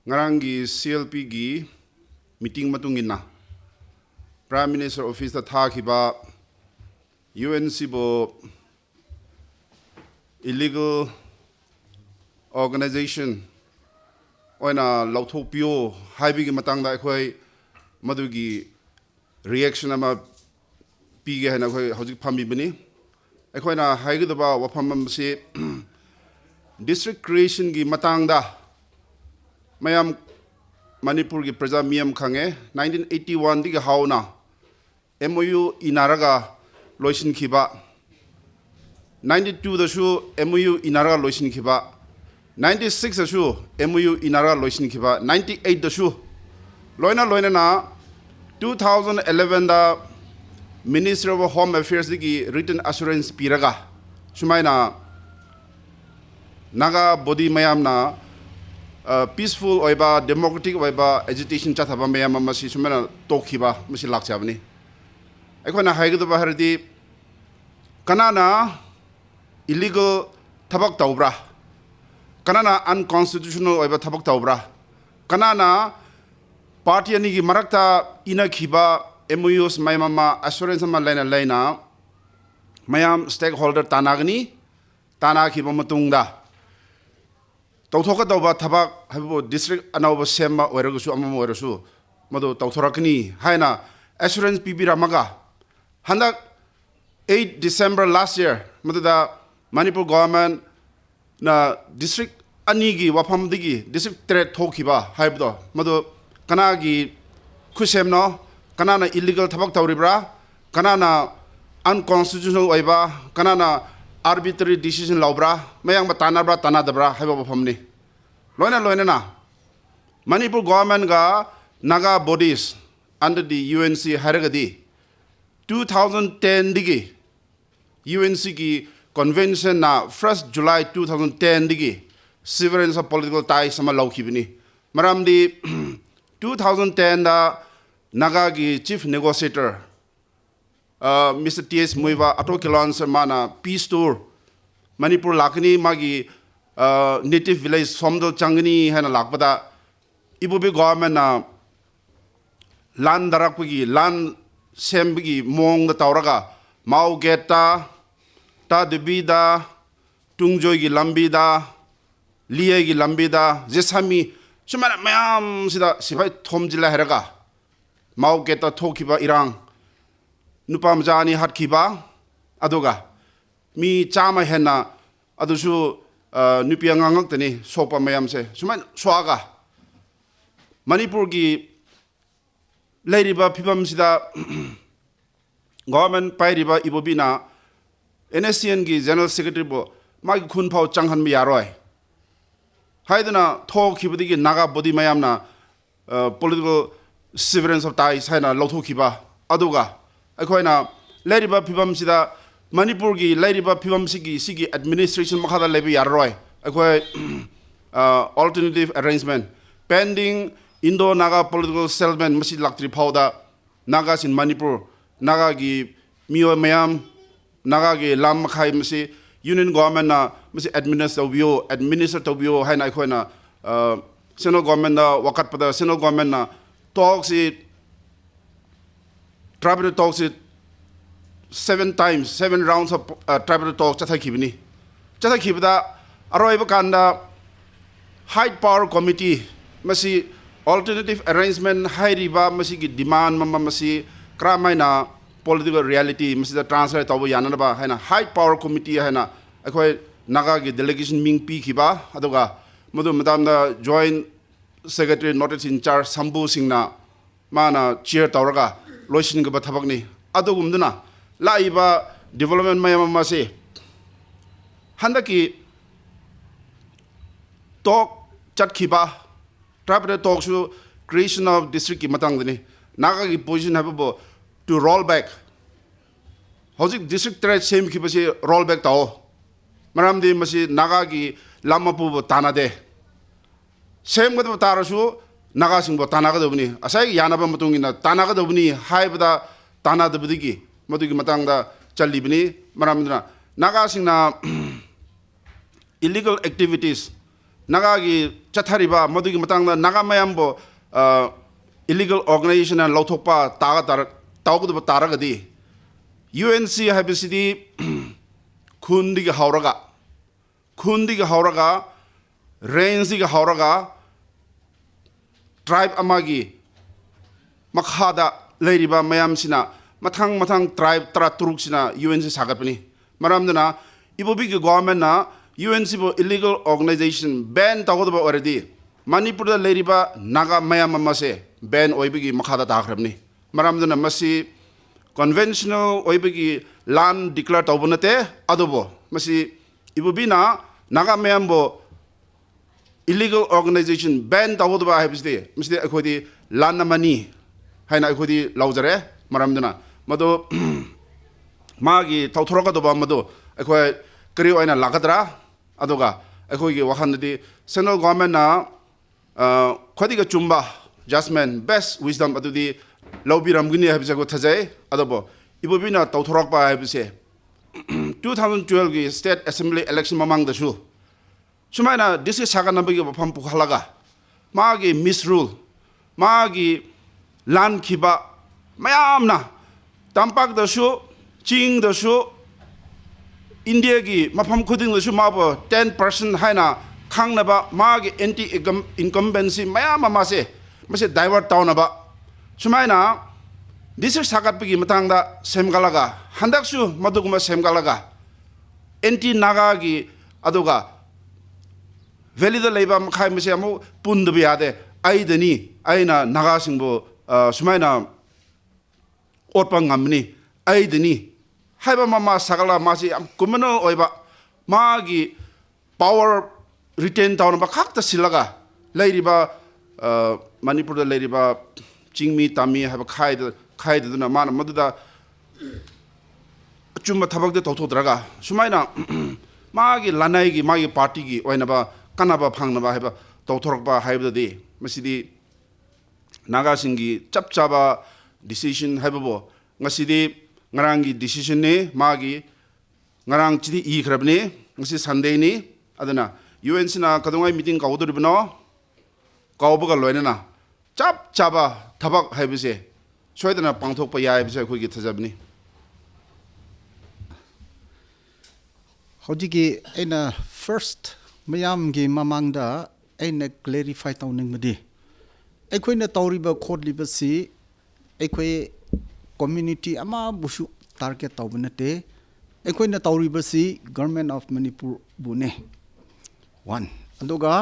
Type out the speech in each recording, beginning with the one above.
ngarangi CLP gi meeting matungina Prime Minister Office ta thakiba UNC bo illegal organization oina lauthopio haibigi matangda akhoi madugi reaction ama pige hana khoi hojik phambi bani akhoina haigidaba wafam se district creation gi matangda mayam Manipur gi praja miyam khange 1981 digi hauna MOU inaraga loisin khiba 92 da shu MOU inaraga loisin khiba 96 da shu MOU inaraga loisin khiba 98 da shu loina na 2011 da Minister of Home Affairs digi written assurance piraga sumaina naga body mayam na peaceful oiba democratic oiba agitation chathaba mayam masi sumana tokhiba masi lakchabani aikona haigudaba hardi kanana illegal thabak tawbra kanana unconstitutional oiba thabak tawbra kanana party ani gi marakta ina khiba MOUs mayama assurance ma laina mayam stakeholder tanagni tana khiba matungda tawthoka tawba thabak haibo district anawba semma oiragusu amama oirasu madu tawthorakni haina assurance pibiramaga handak 8 December last year maduda Manipur government na district anigi wafam digi district threat thokiba haibdo madu kanagi khusemno kanana illegal thabak tawribra kanana unconstitutional oiba kanana arbitrary decision lawbra mayang ba tanabra tanadabra haiba bafamni loina na Manipur government ga naga bodies under the UNC haragadi 2010 digi UNC ki convention na 1st July 2010 digi severance of political ties sama lawkhibini maramdi 2010 da naga gi chief negotiator Mr. T.S. Muiva ato kilon mana peace tour Manipur lakni magi native village somdol changni hana lakpada ibubi government na land darakpagi land sembagi mong da tauraga mau geta ta debida tungjoy gi lambida liye gi lambida jesami sumana mayam sida sibai thomjila heraga mau geta thokiba irang nupam jani hatkiba adoga mi chama hena adusu nupiang angak tani sopa mayam se suman swaga Manipur gi lairiba phibam sida government pairiba ibobina NSCN gi general secretary bo magi khun phau changhan mi yaroi haidana thokibudi gi naga body mayam na political severance of ties haina lawthokiba aduga akoina lairiba phibam sida Manipur gi lairiba phibam sigi administration makhada lebi yarroi akoi alternative arrangement pending Indo Naga political settlement masi laktri phauda Nagas in Manipur Naga gi mio mayam Naga gi lam khai masi union government na masi administer tobio haina akoina central government na wakat pada central government na talks it tribal talks it 7 rounds of tribal talks chatha khibda aroiba kanda high power committee masi alternative arrangement high riba masi gi demand mama masi kramaina political reality masi da translate tabu yana ba haina high power committee haina akoi naga gi delegation ming pi khiba aduga modu madam da joint secretary notice in charge sambu singna mana chair tawraga loisin ga thabakni adugumduna laiba development mayam mase handaki talk chatkhiba tribal talk su creation of district ki matang dini naga ki position habo to roll back hojik district threat same khibase roll back tao maramdi masi naga ki lamapu tanade same gado tarasu naga singbo tanaga dobni asai yanaba matungina tanaga dobni haibada tanada budigi madugi matangda chalibni maramdna naga singna illegal activities 나가기 짜타리바 모두기 마땅다 나가 마ям보 illegal organization and lauthokpa taga tawgudu taragadi UNC habisidi kundiga hauraga range hauraga tribe amagi makhada leiriba mayam sina mathang tribe tara turuk sina UNC sagatpani maramdana ibobigi government na UNC bo illegal organization ban tawgudu already Manipur da leiriba naga mayam amase ban oibigi makhada tagrabni maramdana masi conventional oibigi land declare tawbunate adobo masi ibubina naga mayam bo illegal organization ban tawudu ba habisde masi akhodi land mani haina akhodi laujare maramdana mado magi tawthoroga do ba mado akhoi kari oina lagadra adoga akhoi gi wakhandadi central government na khodiga chumba jasmine best wisdom adudi lawbiram gini habjago thajai adobo ibubina tawthorok ba habise 2012 gi state assembly election mamang da shu sumaina district saga nambagi bafam pukhalaga magi misrule magi land khiba mayamna tampak da shu ching da shu india gi mafam khuding da shu mabo 10% haina khangnaba magi anti incumbency mayam amase mase divert tawnaba sumaina district sagatpigi matangda semgalaga handaksu maduguma semgalaga anti naga gi aduga valida leiba khai mase amu pundubi ade aidani aina naga singbo sumaina otpang ngamni aidani haiba mama sagala masi am kumano oiba magi power retain down ba khakta silaga leiriba manipur da leiriba chingmi tami haba khai duna mana maduda chumma thabak de tawthodraga sumaina magi lanai gi magi party gi oina ba kanaba phangnaba haba tawthorokba haibadi masidi naga singi chapchaba decision haibabo ngasidi ngarangi decision ne magi ngarang chidi I khrabne ngasi sunday ni adana UNC na kadongai meeting kawduribno kawbaga loinana chapchaba thabak haibise soidana pangthokpa yai bise khoi gi thajabni hojigi ena first mayam gi mamangda ena clarify tawning madi ekhoina tawriba khodliba si ekhoi community ama busu target tawbnate ekhoina tawriba si government of Manipur bune one aduga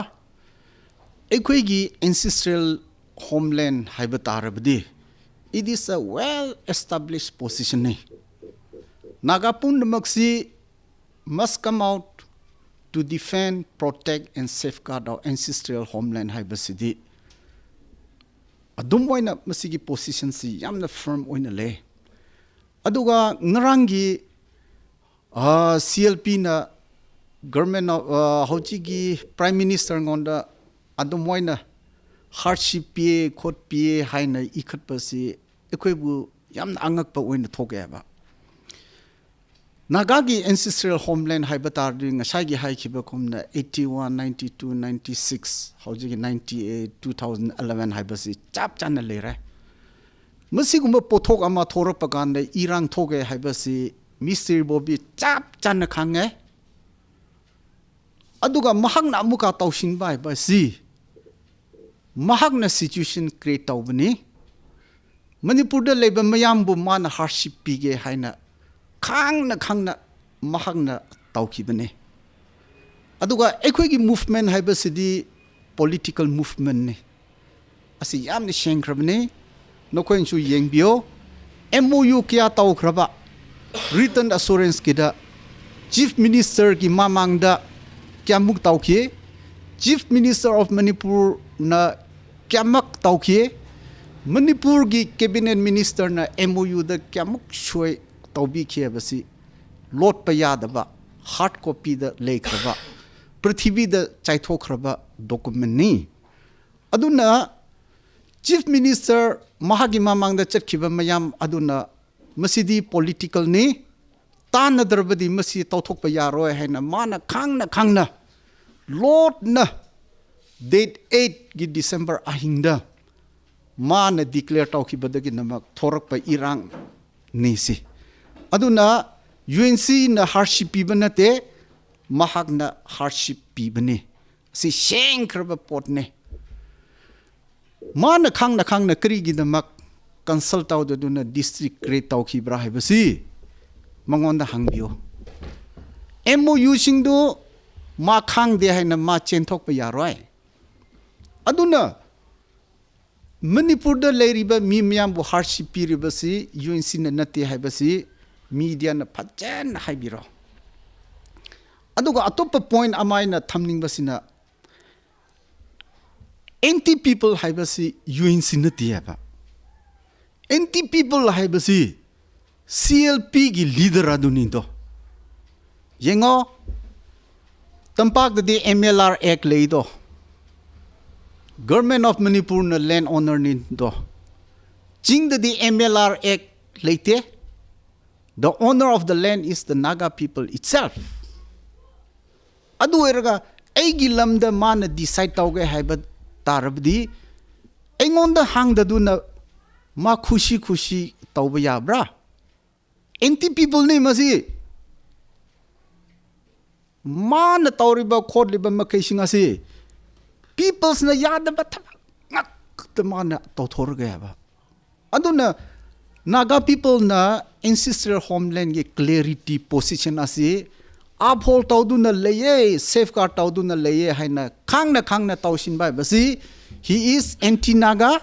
ekhoi gi ancestral homeland haibatarabdi it is a well established position ne nagapun maksi must come out to defend protect and safeguard our ancestral homeland haibasidi adum oina masigi position si yamna firm oina le aduga ngarangi CLP na government of hojigi prime minister ngonda adum oina hardship pe khot pe haina ikhat pasi ekhoibu yamna angak pa oina thokeba Nagagi ancestral homeland haibatar during Shagi Haikiba Kumna 81, 92, 96, Hojigi 98, 2011 haibasi chap channel lere. Musiguma potok ama thoropaganda Irang toge haibasi mystery bobi chap channel kange. Aduga mahagna muka taushin bai basi. Mahagna situation create taubani. Manipur da leba mayambu mana hardship pige haina. khangna mahagna tawkibane aduga ekhoigi movement haibasidi political movement ne asi yamni shengrabne nokoin su yengbio MOU kya tawkraba written assurance kida chief minister ki mamangda kyamuk tawkhi chief minister of Manipur na kyamak tawkhi Manipur gi cabinet minister na MOU da kyamuk shoi tawbi khiabasi lot pa yadaba hard copy da lekraba prithvi da chaithokhraba document ni aduna chief minister mahagi mamang da chatkhiba mayam aduna masidi political ni tanadarbadi masi tawthokpa yaroi haina mana khangna lot na date 8 gi December ahingda mana declare tawkhibadagi namak thorakpa irang nisi aduna UNC na hardship pibanate mahak na hardship pibani si shenkraba potne mana khang na kri gi namak consult tawduna district create tawkhibra haibasi mangonda hangbio MOU singdo ma khang de haina ma chenthok pa yaroi aduna Manipur da leiriba mi miyam bu hardship piribasi UNC na nati haibasi media na phajan haibiro aduga atop point amai na thamning basina anti people haibasi UNC nati haba anti people haibasi CLP gi leader aduni do yengo tampak de MLR Act leido Government of Manipur na land owner ni do jing the MLR Act leite the owner of the land is the Naga people itself adu eraga aigi lamda mana decide tauge haiba tarabdi engonda hangda du na ma khushi tauba yabra anti people ni masi man tauriba khodliba makaisinga si peoples na yadaba ngak the man tauthorga ba aduna Naga people na ancestral homeland ge clarity position asi uphold tawduna leye safeguard tawduna leye haina khangna tawsin bai basi he is anti Naga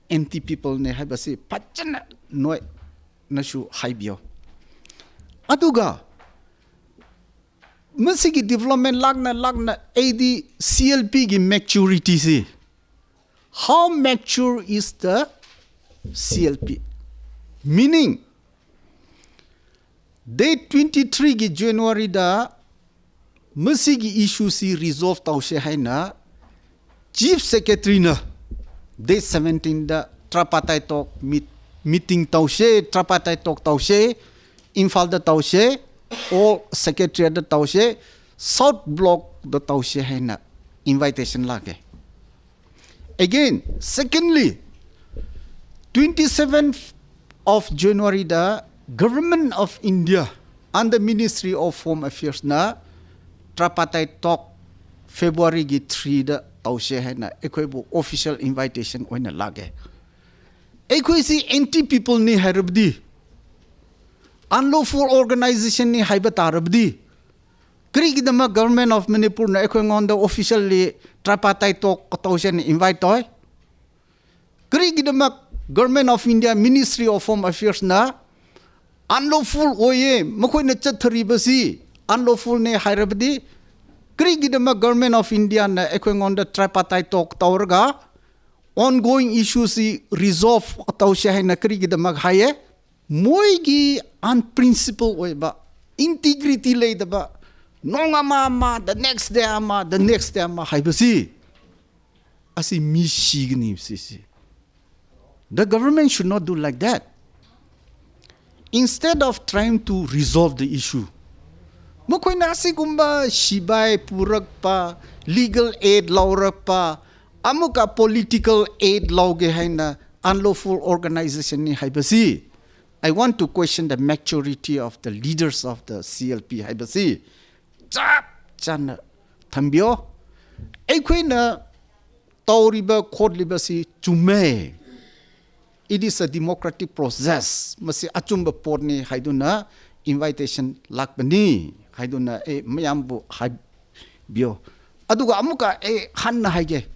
anti people ne hai basi pachana noi nasu haibio aduga Masigi development lagna AD CLP gi maturity si how mature is the CLP meaning date 23 gi January da masigi issue si resolve tawse haina chief secretary na date 17 da trapatai talk meeting tawse trapatai talk tawse Imphal da tawse all secretary da tawse south block da tawse haina invitation lage again secondly 27th of January da government of India and the Ministry of Home Affairs na trapatai talk February gi 3 da tawse haina ekoi bu official invitation oina lage ekoi si anti people ni harabdi unlawful organization ni haiba tarabdi krigidama government of Manipur na ekoi ngonda officially trapatai talk tawsen invite toy krigidama government of India Ministry of Home Affairs na unlawful oye makoi na chathari basi unlawful ne hairabdi krigidama government of India na ekoi ngonda trapatai talk tawrga ongoing issues resolve tawse hai na krigidama haye moigi unprinciple oiba integrity leidaba nongama the next day ama haibasi asi mishigni sisi the government should not do like that instead of trying to resolve the issue mokoi na asigumba shibai purak pa legal aid laurak pa amuka political aid lauge haina unlawful organization ni haibasi I want to question the maturity of the leaders of the CLP haibasi chap chan thambio ekhoina tawriba khodliba si chume it is a democratic process masi achumba porni haiduna invitation lakbani haiduna mayambu haibio aduga amuka hanna haige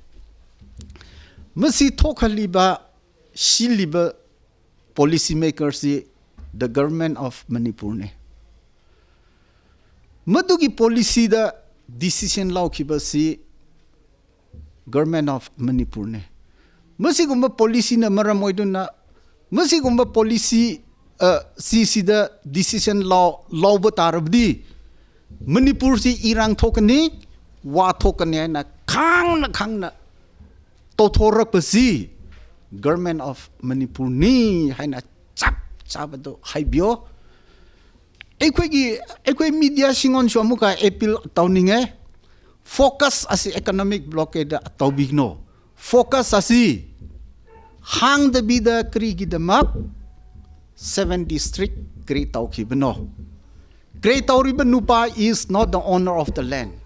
masi thokhaliba shiliba policy makers the government of Manipur ne madugi policy da decision laukiba si government of Manipur ne masigumba policy na maramoiduna masigumba policy si da decision law batarabdi Manipur si irang thokani wa thokani na khang na to thorak pasi government of Manipur ni haina chap do haibio ekoi media singon so amuka appeal tawninge focus asi economic blockade tawbigno focus asi hang the bida kri gidamak 7 district kri tawkibno kri tawriban nupa is not the owner of the land